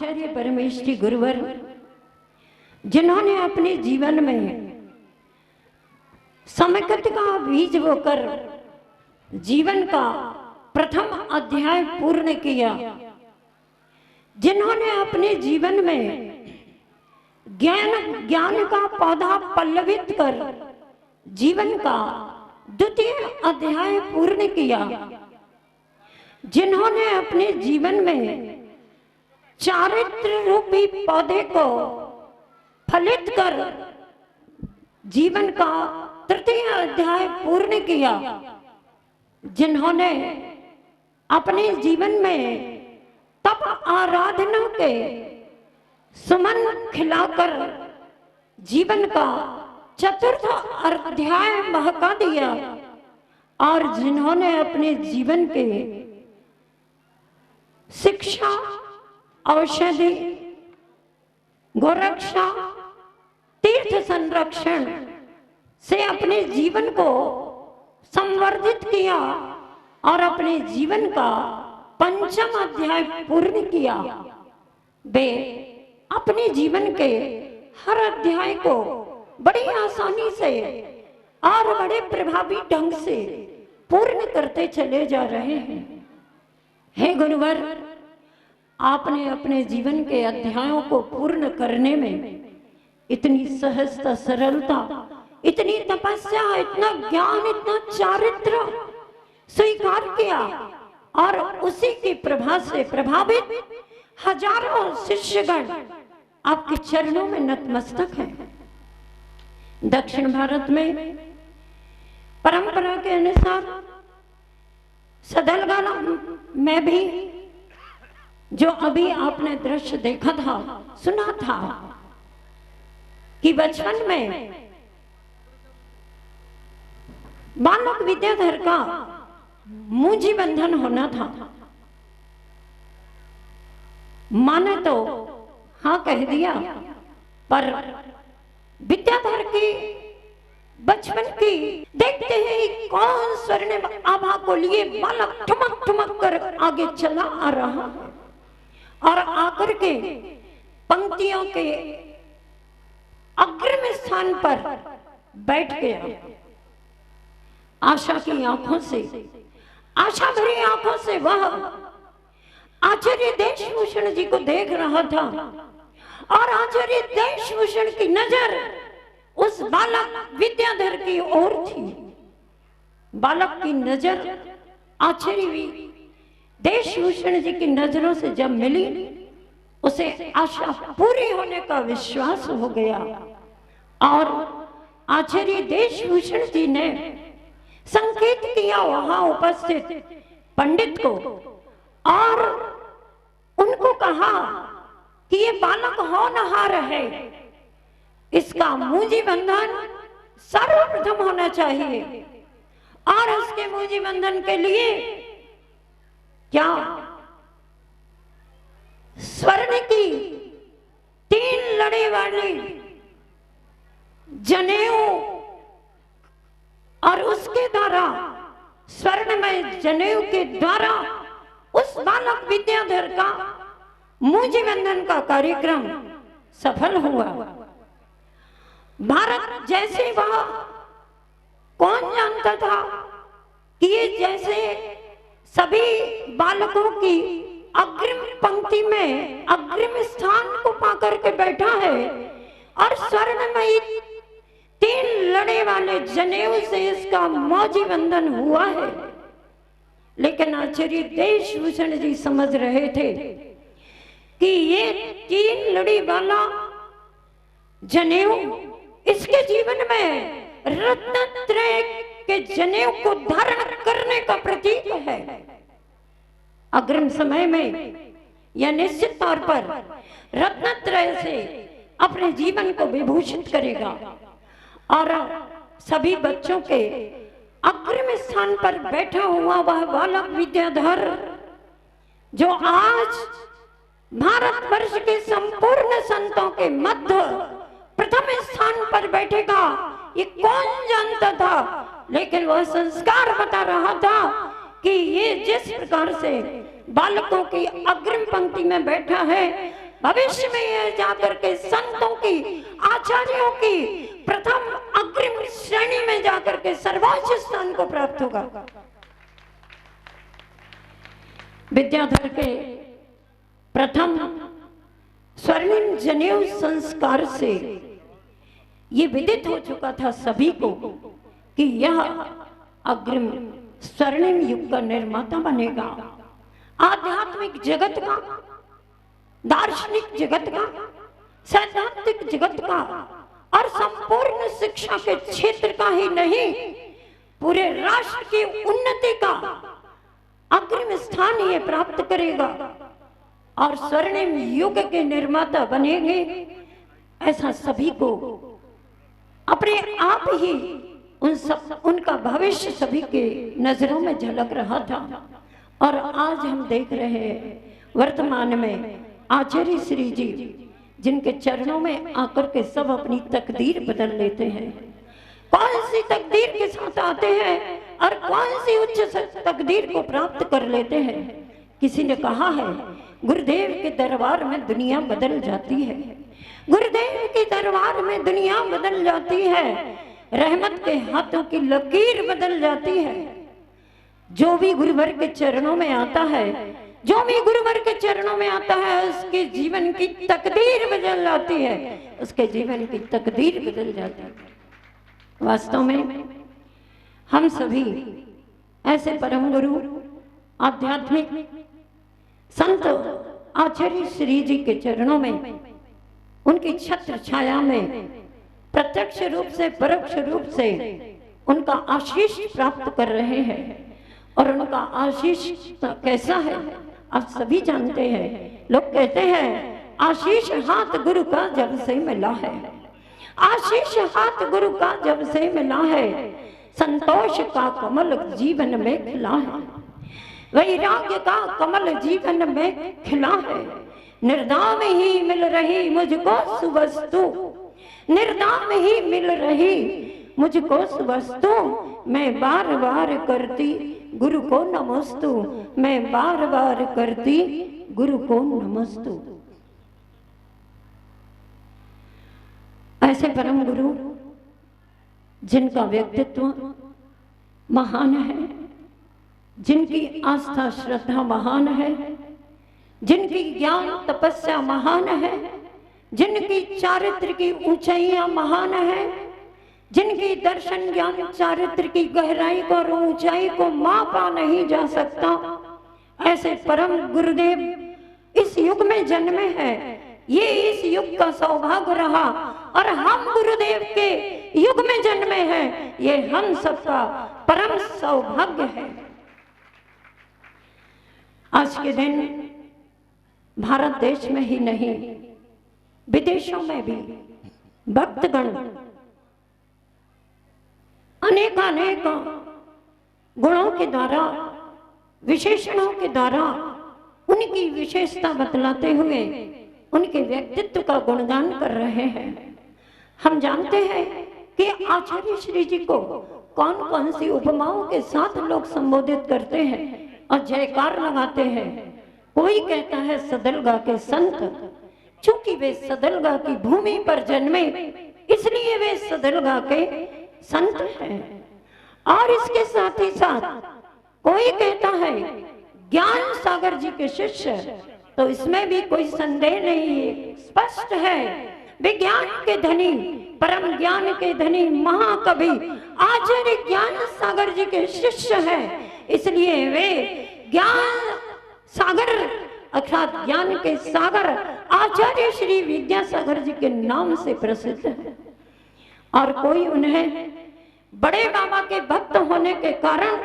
आचार्य परमेष्ठी गुरुवर, जिन्होंने अपने जीवन में समकत का बीज बोकर जीवन का प्रथम अध्याय पूर्ण किया, जिन्होंने अपने जीवन में ज्ञान का पौधा पल्लवित कर जीवन का द्वितीय अध्याय पूर्ण किया, जिन्होंने अपने जीवन में चारित्र रूपी पौधे को फलित कर जीवन का तृतीय अध्याय पूर्ण किया, जिन्होंने अपने जीवन में तप आराधना के सुमन खिलाकर जीवन का चतुर्थ अध्याय महका दिया, और जिन्होंने अपने जीवन के शिक्षा, औषधि, गोरक्षा, तीर्थ संरक्षण से अपने जीवन को संवर्धित किया और अपने जीवन का पंचम अध्याय पूर्ण किया, वे अपने जीवन के हर अध्याय को बड़ी आसानी से और बड़े प्रभावी ढंग से पूर्ण करते चले जा रहे हैं। हे गुरुवर, आपने अपने जीवन के अध्यायों को पूर्ण करने में इतनी सहजता, सरलता, इतनी तपस्या, इतना ज्ञान, इतना चारित्र स्वीकार किया, और उसी की प्रभा से प्रभावित हजारों शिष्यगण आपके चरणों में नतमस्तक हैं। दक्षिण भारत में परंपरा के अनुसार सदलगाला में भी जो अभी आपने दृश्य देखा था, सुना था कि बचपन में बालक विद्याधर का मुंजी बंधन होना था। माने तो हाँ कह दिया, पर विद्याधर की बचपन की देखते ही कौन स्वर्ण आभा को लिए बालक ठुमक ठुमक कर आगे चला आ रहा है, और आकर के पंक्तियों के अग्रिम स्थान पर बैठ गया। आशा की आंखों से, आशा भरी आंखों से वह आचार्य देशभूषण जी को देख रहा था, और आचार्य देशभूषण की नजर उस बालक विद्याधर की ओर थी। बालक की नजर आचार्य देशभूषण जी की नजरों से जब मिली, उसे आशा पूरी होने का विश्वास हो गया, और आचार्य देशभूषण जी ने संकेत किया वहां उपस्थित पंडित को, और उनको कहा कि ये बालक होनहार है, इसका मुंजी बंधन सर्वप्रथम होना चाहिए, और उसके मुंजी बंधन के लिए क्या स्वर्ण की 3 लड़े वाली जनेऊ, और उसके द्वारा स्वर्णमय जनेऊ के द्वारा उस बालक विद्याधर का मुंजी बंधन का कार्यक्रम सफल हुआ। भारत जैसे वह कौन जानता था कि ये जैसे सभी बालकों की अग्रिम पंक्ति में अग्रिम स्थान को पाकर के बैठा है, और स्वर्णमयी 3 लड़े वाले जनेऊ से इसका मौजी बंधन हुआ है। लेकिन आचार्य देशभूषण जी समझ रहे थे कि ये 3 लड़ी वाला जनेऊ इसके जीवन में रत्नत्रय के जनेऊ को धारण करने का प्रतीक है। अग्रिम समय में यह निश्चित तौर पर रत्नत्रय से अपने जीवन को विभूषित करेगा, और सभी बच्चों के अग्रिम स्थान पर बैठा हुआ वह बालक विद्याधर, जो आज भारतवर्ष के संपूर्ण संतों के मध्य प्रथम स्थान पर बैठेगा, ये कौन जानता था। लेकिन वह संस्कार बता रहा था कि ये जिस प्रकार से बालकों की अग्रिम पंक्ति में बैठा है, भविष्य में यह जाकर के संतों की, आचार्यों की प्रथम अग्रिम श्रेणी में जाकर के सर्वोच्च स्थान को प्राप्त होगा। विद्याधर के प्रथम स्वर्णिम जनेऊ संस्कार से ये विदित हो चुका था सभी को कि यह अग्रिम स्वर्णिम युग का निर्माता बनेगा। आध्यात्मिक जगत का, दार्शनिक जगत का, सैद्धांतिक जगत का और संपूर्ण शिक्षा के क्षेत्र का ही नहीं, पूरे राष्ट्र की उन्नति का अग्रिम स्थान ये प्राप्त करेगा और स्वर्णिम युग के निर्माता बनेंगे। ऐसा सभी को अपने आप ही उनका भविष्य सभी के नजरों में झलक रहा था। और आज हम देख रहे हैं वर्तमान में आचार्य श्री जी जिनके चरणों में आकर के सब अपनी तकदीर बदल लेते हैं। कौन सी तकदीर के साथ आते हैं और कौन सी उच्च तकदीर को प्राप्त कर लेते हैं। किसी ने कहा है गुरुदेव के दरबार में दुनिया बदल जाती है, गुरुदेव के दरबार में दुनिया बदल जाती है, रहमत के हाथों की लकीर बदल जाती है। जो भी गुरुवर के चरणों में आता है, जो भी गुरुवर के चरणों में आता है, उसके जीवन की तकदीर बदल जाती है, उसके जीवन की तकदीर बदल जाती है। वास्तव में हम सभी ऐसे परम गुरु आध्यात्मिक संत आचार्य श्री जी के चरणों में, उनकी छत्र छाया में प्रत्यक्ष रूप से परोक्ष रूप से उनका आशीष प्राप्त कर रहे हैं। और उनका आशीष कैसा है आप सभी जानते हैं। लोग कहते हैं आशीष हाथ गुरु का जब से मिला है, आशीष हाथ गुरु का जब से मिला है, संतोष का कमल जीवन में खिला है, वैराग्य का कमल जीवन में खिला है। निर्दाम ही मिल रही मुझको सुवस्तु, निर्दाम ही मिल रही मुझको सुवस्तु, मैं बार बार करती गुरु को नमस्तु, मैं बार बार करती गुरु को नमस्तु। ऐसे परम गुरु जिनका व्यक्तित्व महान है, जिनकी आस्था श्रद्धा महान है, जिनकी ज्ञान तपस्या महान है, जिनकी चारित्र की ऊंचाइयां महान है, जिनकी दर्शन ज्ञान चारित्र की गहराई को और ऊंचाई को मापा नहीं जा सकता, ऐसे परम गुरुदेव इस युग में जन्मे हैं। ये इस युग का सौभाग्य रहा और हम गुरुदेव के युग में जन्मे हैं, ये हम सबका परम सौभाग्य है। आज के दिन भारत देश में ही नहीं, विदेशों में भी भक्तगण अनेक गुणों के द्वारा, विशेषणों के द्वारा उनकी विशेषता बतलाते हुए उनके व्यक्तित्व का गुणगान कर रहे हैं। हम जानते हैं कि आचार्य श्री जी को कौन कौन सी उपमाओं के साथ लोग संबोधित करते हैं और जयकार लगाते हैं। कोई कहता है सदलगा के संत, चूंकि वे सदलगा की भूमि पर जन्मे इसलिए वे सदलगा के संत हैं। और इसके साथ ही साथ कोई कहता है ज्ञान सागर जी के शिष्य, तो इसमें भी कोई संदेह नहीं, स्पष्ट है विज्ञान के धनी, परम ज्ञान के धनी महाकवि आचार्य ज्ञान सागर जी के शिष्य हैं, इसलिए वे ज्ञान सागर अर्थात ज्ञान के सागर आचार्य श्री विद्यासागर जी के नाम से प्रसिद्ध है। और कोई उन्हें बड़े बाबा के भक्त होने के कारण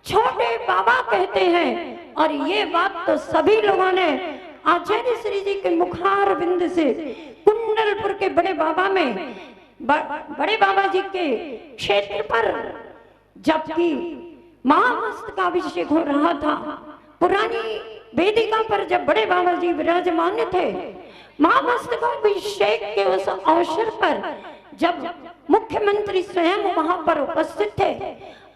छोटे बाबा कहते हैं। और ये बात तो सभी लोगों ने आचार्य श्री जी के मुखार बिंद से कुंडलपुर के बड़े बाबा में, बड़े बाबा जी के क्षेत्र पर जबकि महामस्तकाभिषेक हो रहा था, पुरानी वेदिका पर जब बड़े बाबा जी विराजमान थे, महामस्तकाभिषेक के उस अवसर पर जब मुख्यमंत्री स्वयं वहां पर उपस्थित थे,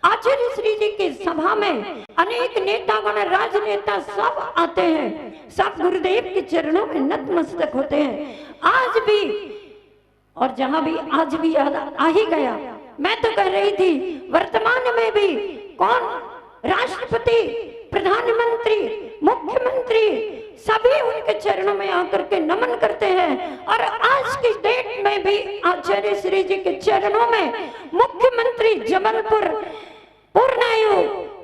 आचार्य श्री जी की सभा में अनेक नेतागण, राजनेता सब आते हैं, सब गुरुदेव के चरणों में नतमस्तक होते हैं। आज भी, और जहां भी आज भी याद आ ही गया। मैं तो कह रही थी वर्तमान में भी कौन राष्ट्रपति, प्रधानमंत्री, मुख्यमंत्री सभी उनके चरणों में आकर के नमन करते हैं। और आज की डेट में भी आचार्य श्री जी के चरणों में मुख्यमंत्री जबलपुर पूर्णायु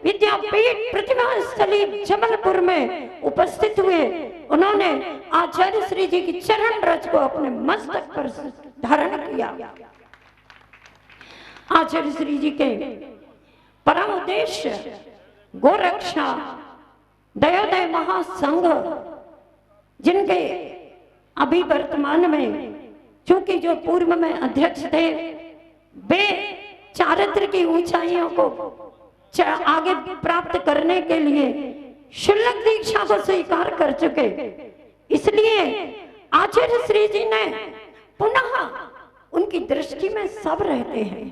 विद्यापीठ प्रतिभा स्थली जबलपुर में उपस्थित हुए। उन्होंने आचार्य श्री जी की चरण रज को अपने मस्तक पर धारण किया। आचार्य श्री जी के परम उद्देश्य गोरक्षा दयोदय महासंघ, जिनके अभी वर्तमान में चूंकि जो पूर्व में अध्यक्ष थे वे चारित्र की ऊंचाइयों को आगे प्राप्त करने के लिए शुल्क दीक्षा को स्वीकार कर चुके, इसलिए आचार्य श्री जी ने पुनः, उनकी दृष्टि में सब रहते हैं,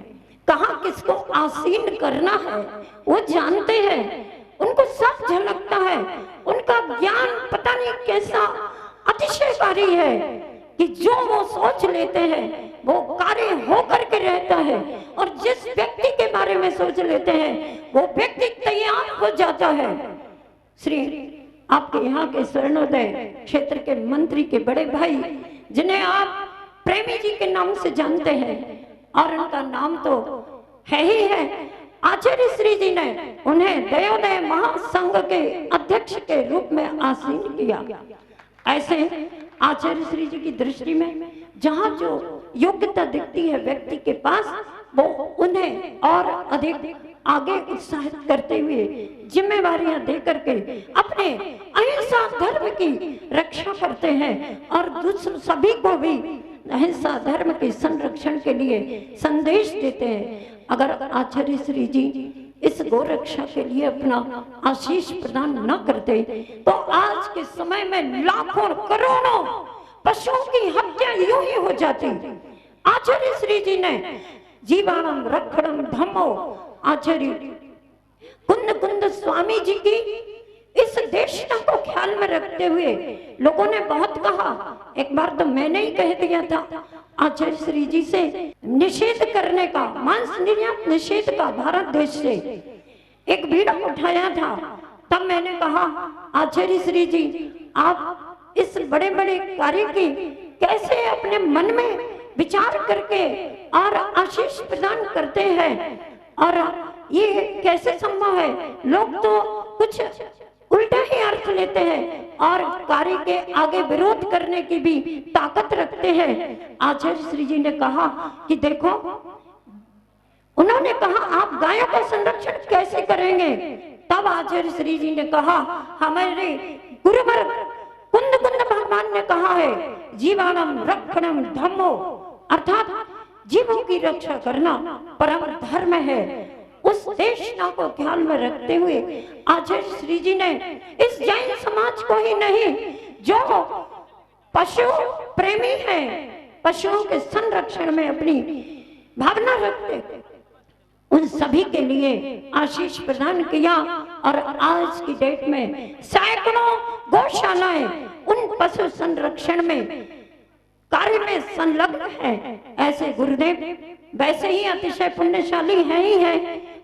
कहाँ किसको आसीन करना है वो जानते हैं, उनको सब झलकता है। उनका ज्ञान पता नहीं कैसा अतिशयकारी है कि जो वो सोच लेते हैं वो कार्य होकर के रहता है, और जिस व्यक्ति के बारे में सोच लेते हैं वो व्यक्ति तैयार हो जाता है। श्री आपके यहाँ के स्वर्णोदय क्षेत्र के मंत्री के बड़े भाई, जिन्हें आप प्रेमी जी के नाम से जानते हैं, और उनका नाम तो है ही है, आचार्य श्री जी ने उन्हें दयोदय महासंघ के अध्यक्ष के रूप में आसीन किया। ऐसे आचार्य श्री जी की दृष्टि में जहाँ जो योग्यता दिखती है व्यक्ति के पास, वो उन्हें और अधिक आगे उत्साहित करते हुए जिम्मेवारियां दे करके अपने अहिंसा धर्म की रक्षा करते हैं, और दूसरे सभी को भी अहिंसा धर्म के संरक्षण के लिए संदेश देते हैं। अगर आचार्य श्री जी इस गोरक्षा के लिए अपना आशीष प्रदान न करते तो आज के समय में लाखों करोड़ों पशुओं की हत्या यूं ही हो जाती। आचार्य श्री जी ने जीवाणम रक्षणम धम्मो, आचार्य कुंद कुंद स्वामी जी की इस देशना को ख्याल में रखते हुए लोगों ने बहुत कहा, एक बार तो मैंने ही कह दिया था आचार्य श्री जी से निषेध करने का, मांस निर्यात निषेध का भारत देश से एक भीड़ उठाया था। तब मैंने कहा आचार्य श्री जी आप इस बड़े बड़े कार्य की कैसे अपने मन में विचार करके और आशीष प्रदान करते हैं, और ये कैसे संभव है? लोग तो कुछ उल्टा ही अर्थ लेते हैं और कार्य के आगे विरोध करने की भी ताकत रखते हैं। आचार्य श्री जी ने कहा कि देखो, उन्होंने कहा आप गायों का संरक्षण कैसे करेंगे? तब आचार्य श्री जी ने कहा, हमारे गुरुवर कुंद कुंद भगवान ने कहा है जीवाणम रक्षणम धम्मो, अर्थात जीवों की रक्षा करना परम धर्म है। उस देशना को ख्याल में रखते हुए आचार्य श्री जी ने इस जैन समाज को ही नहीं, जो पशु प्रेमी है, पशुओं के संरक्षण में अपनी भावना रखते, उन सभी के लिए आशीष प्रदान किया। और आज की डेट में सैकड़ों गौशालाएं उन पशु संरक्षण में कार्य में संलग्न है। ऐसे गुरुदेव वैसे ही अतिशय पुण्यशाली है ही है,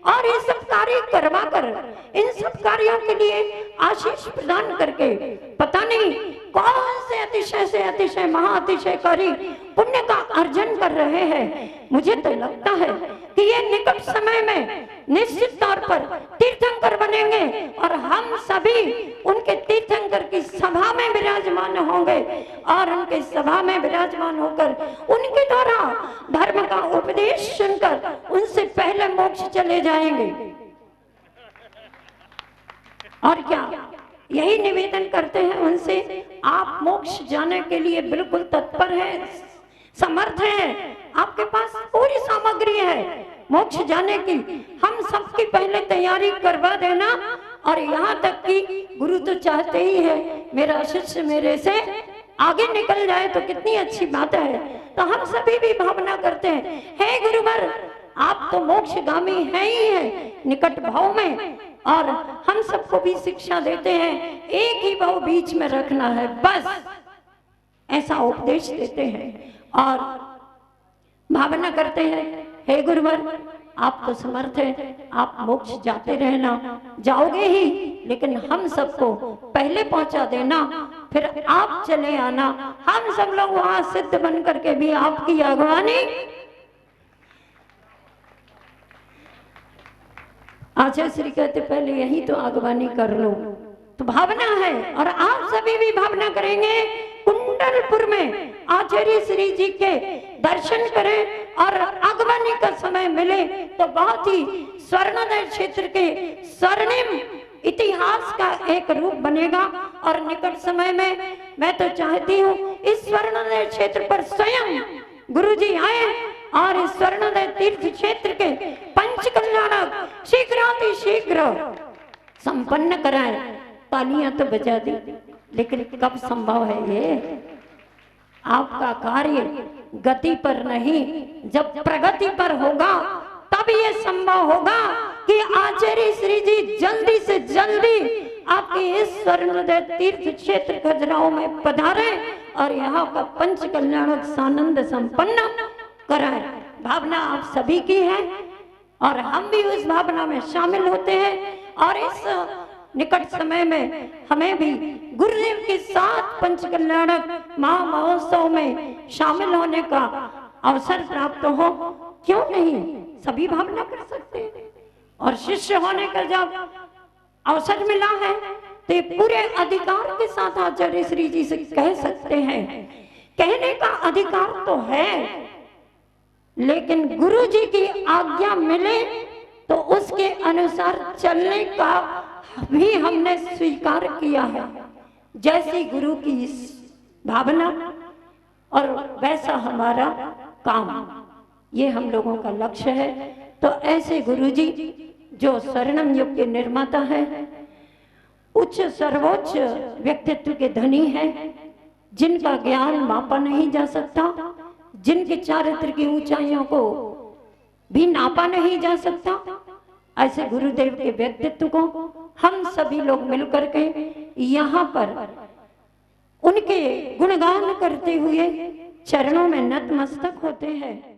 और ये सब कार्य करवा कर इन सब कार्यों के लिए आशीष प्रदान करके पता नहीं कौन से अतिशय महाअतिशयकारी पुण्य का अर्जन कर रहे हैं। मुझे तो लगता है कि ये निकट समय में निश्चित तौर पर तीर्थंकर बनेंगे और हम सभी उनके तीर्थंकर की सभा में विराजमान होंगे, और उनके सभा में विराजमान होकर उनके द्वारा धर्म का उपदेश सुनकर उनसे पहले मोक्ष चले जाएंगे। और क्या यही निवेदन करते हैं उनसे, आप मोक्ष जाने के लिए बिल्कुल तत्पर हैं, समर्थ हैं, आपके पास पूरी सामग्री है मोक्ष जाने की, हम सबकी पहले तैयारी करवा देना। और यहाँ तक कि गुरु तो चाहते ही है मेरा शिष्य मेरे से आगे निकल जाए तो कितनी अच्छी बात है। तो हम सभी भी भावना करते हैं, हे गुरुवर आप तो मोक्षगामी है ही है निकट भाव में, और हम सबको भी शिक्षा देते हैं एक ही भाव बीच में रखना है, बस ऐसा उपदेश देते हैं और भावना करते हैं, हे गुरुवर आप तो समर्थ हैं, आप मोक्ष जाते रहना, जाओगे ही, लेकिन हम सबको पहले पहुंचा देना, फिर आप चले आना, हम सब लोग वहां सिद्ध बन करके भी आपकी अगवानी। आचार्य श्री कहते पहले यही तो अगवानी कर लो, तो भावना है और आप सभी भी भावना करेंगे कुंडलपुर में आचार्य श्री जी के दर्शन करें और अगवानी का समय मिले तो बहुत ही स्वर्णोदय क्षेत्र के स्वर्णिम इतिहास का एक रूप बनेगा। और निकट समय में मैं तो चाहती हूँ इस स्वर्णोदय क्षेत्र पर स्वयं गुरु जी आए और इस स्वर्णोदय तीर्थ क्षेत्र के पंच कल्याणक शीघ्रातिशीघ्र संपन्न कराए। तालियां तो बजा दी, लेकिन कब संभव है ये? आपका कार्य गति पर नहीं, जब प्रगति पर होगा तब ये संभव होगा कि आचार्य श्री जी जल्दी से जल्दी आपके इस स्वर्णोदय तीर्थ क्षेत्र खजुराहो में पधारे और यहाँ का पंच कल्याणक सानंद संपन्न कराए। भावना आप सभी की है और हम भी उस भावना में शामिल होते हैं और इस निकट समय में हमें भी गुरुदेव के साथ पंच कल्याणक महा महोत्सव में शामिल होने का अवसर प्राप्त हो। क्यों नहीं, सभी भावना कर सकते हैं और शिष्य होने का जब अवसर मिला है तो ये पूरे अधिकार के साथ आचार्य श्री जी से कह सकते हैं। कहने का अधिकार तो है, लेकिन गुरु जी की आज्ञा मिले तो उसके अनुसार चलने का भी हमने स्वीकार किया है। जैसी गुरु की भावना और वैसा हमारा काम, ये हम लोगों का लक्ष्य है। तो ऐसे गुरु जी जो स्वर्णिम युग के निर्माता है, उच्च सर्वोच्च व्यक्तित्व के धनी है, जिनका ज्ञान मापा नहीं जा सकता, जिनके चारित्र की ऊंचाइयों को भी नापा नहीं जा सकता, ऐसे गुरुदेव के व्यक्तित्व को हम सभी लोग मिलकर के यहाँ पर उनके गुणगान करते हुए चरणों में नतमस्तक होते हैं।